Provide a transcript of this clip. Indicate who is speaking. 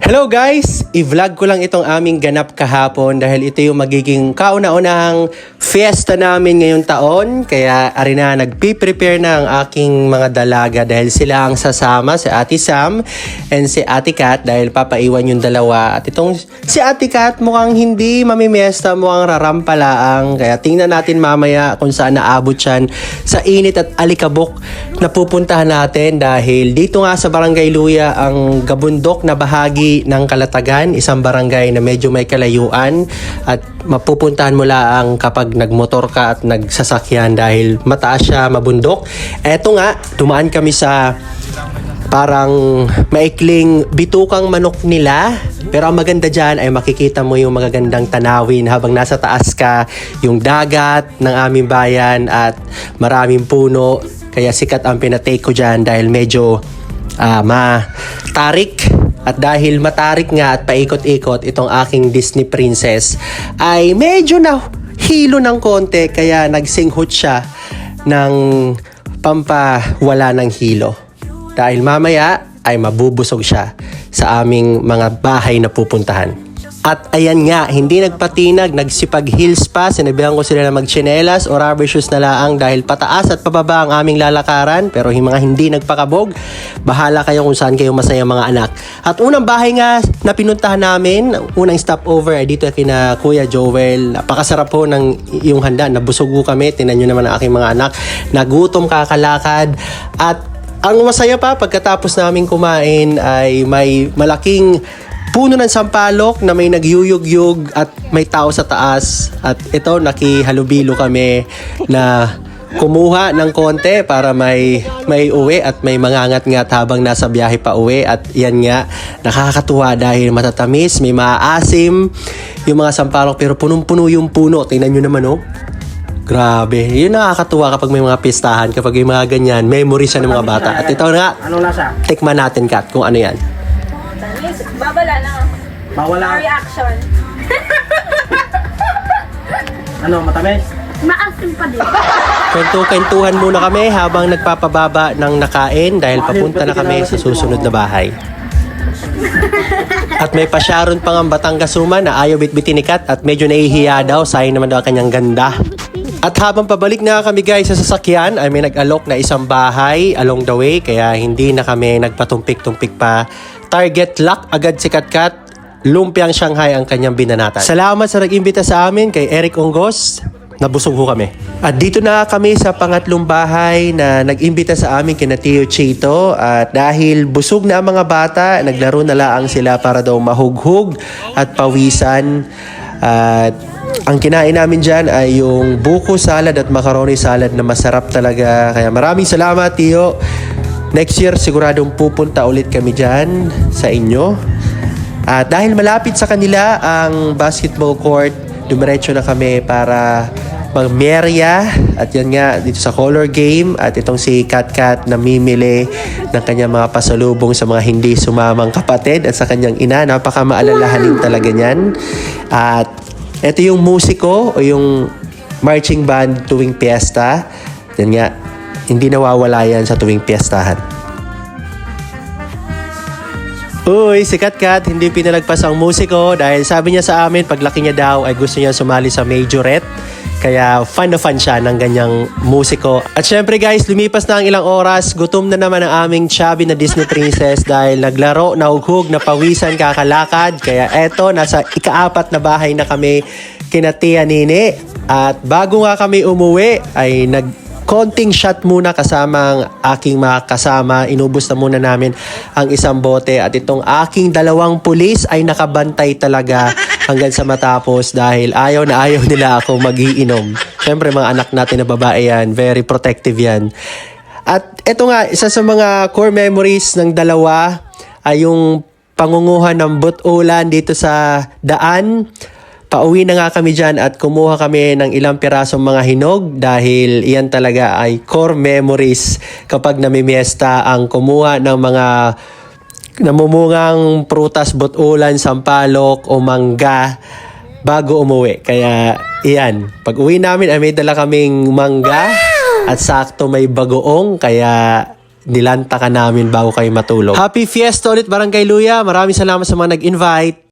Speaker 1: Hello guys! I-vlog ko lang itong aming ganap kahapon dahil ito yung magiging kauna-unahang fiesta namin ngayong taon. Kaya arina nagpi-prepare na ang aking mga dalaga dahil sila ang sasama, si Ate Sam and si Ate Kat dahil papaiwan yung dalawa. At itong si Ate Kat mukhang hindi mamimiesta, mukhang rarampalaang. Kaya tingnan natin mamaya kung saan naabot yan sa init at alikabok na pupuntahan natin dahil dito nga sa Barangay Luya ang gabundok na bahagi ng Kalatagan, isang barangay na medyo may kalayuan at mapupuntahan mo lang kapag nagmotor ka at nagsasakyan dahil mataas siya, mabundok. Eto nga, dumaan kami sa parang maikling bitukang manok nila. Pero ang maganda dyan ay makikita mo yung magagandang tanawin habang nasa taas ka, yung dagat ng aming bayan at maraming puno. Kaya sikat ang pinatake ko dyan dahil medyo matarik. At dahil matarik nga at paikot-ikot itong aking Disney princess ay medyo na hilo ng konti kaya nagsinghot siya ng pampawala ng hilo. Dahil mamaya ay mabubusog siya sa aming mga bahay na pupuntahan. At ayan nga, hindi nagpatinag, nagsipag heels pa. Sinabihan ko sila na magchinelas o rubber shoes na laang dahil pataas at pababa ang aming lalakaran. Pero yung mga hindi nagpakabog, bahala kayo kung saan kayo masaya mga anak. At unang bahay nga na pinuntahan namin, unang stopover ay dito kina Kuya Joel. Napakasarap po ng yung handa, nabusog kami. Tingnan nyo naman ang aking mga anak. Nagutom kakalakad at ang masaya pa pagkatapos namin kumain ay may malaking puno ng sampalok na may nagyuyug-yug at may tao sa taas. At ito, nakihalubilo kami na kumuha ng konti para may uwi at may mangangat-ngat habang nasa biyahe pa uwi. At yan nga, nakakatuwa dahil matatamis, may maaasim yung mga sampalok pero punong-puno yung puno. Tingnan nyo naman oh. Grabe. Yun nakakatuwa kapag may mga pistahan, kapag may mga ganyan, memories ng mga bata. At ito nga,
Speaker 2: anong lasa?
Speaker 1: tikman natin Kat kung ano yan.
Speaker 3: Babala na.
Speaker 2: Bawala.
Speaker 3: Reaction.
Speaker 2: Ano, matamis?
Speaker 3: Maasim pa din.
Speaker 1: Kwentuhan muna kami habang nagpapababa ng nakain dahil papunta na kami sa susunod na bahay. At may pasyaron pang ang Batanggasuman na ayaw bitbitin ni Kat at medyo nahihiya daw, sayang naman daw kanyang ganda. At habang pabalik na kami guys sa sasakyan ay may nag-alok na isang bahay along the way kaya hindi na kami nagpatumpik-tumpik pa. Target lock agad si Katkat. Lumpiang Shanghai ang kanyang binanatan. Salamat sa nag-imbita sa amin kay Eric Ongos. Nabusog ho kami. At dito na kami sa pangatlong bahay na nag-imbita sa amin kina Tio Chito. At dahil busog na ang mga bata, naglaro na laang sila para daw mahughog at pawisan. At ang kinain namin dyan ay yung buko salad at macaroni salad na masarap talaga. Kaya maraming salamat Tio. Next year, siguradong pupunta ulit kami dyan sa inyo. At dahil malapit sa kanila ang basketball court, dumiretso na kami para magmerya. At yan nga, dito sa color game. At itong si Katkat namimili ng kanyang mga pasalubong sa mga hindi sumamang kapatid at sa kanyang ina. Napakamaalalahanin talaga niyan. At ito yung musiko o yung marching band tuwing piyesta. Yan nga. Hindi nawawala yan sa tuwing piyestahan. Uy, si Katkat, hindi pinalagpas ang musiko dahil sabi niya sa amin paglaki niya daw ay gusto niya sumali sa majorette. Kaya fan na fan siya ng ganyang musiko. At syempre guys, lumipas na ang ilang oras, gutom na naman ang aming chubby na Disney princess dahil naglaro, nahughog, napawisan, kakalakad. Kaya eto, nasa ika-4 na bahay na kami kina Tia Nini. At bago nga kami umuwi ay konting shot muna kasama ang aking mga kasama. Inubos na muna namin ang isang bote at itong aking dalawang pulis ay nakabantay talaga hanggang sa matapos dahil ayaw na ayaw nila ako magiinom. Siyempre mga anak natin na babae yan, very protective yan. At ito nga, isa sa mga core memories ng dalawa ay yung pangunguhan ng butulan dito sa daan. Pauwi na nga kami dyan at kumuha kami ng ilang pirasong mga hinog dahil iyan talaga ay core memories kapag namimiesta ang kumuha ng mga namumungang prutas, butulan, sampalok o mangga bago umuwi. Kaya iyan, pag uwi namin ay may dala kaming mangga at sakto may bagoong kaya nilanta ka namin bago kayo matulog. Happy Fiesta ulit Barangay Luya. Maraming salamat sa mga nag-invite.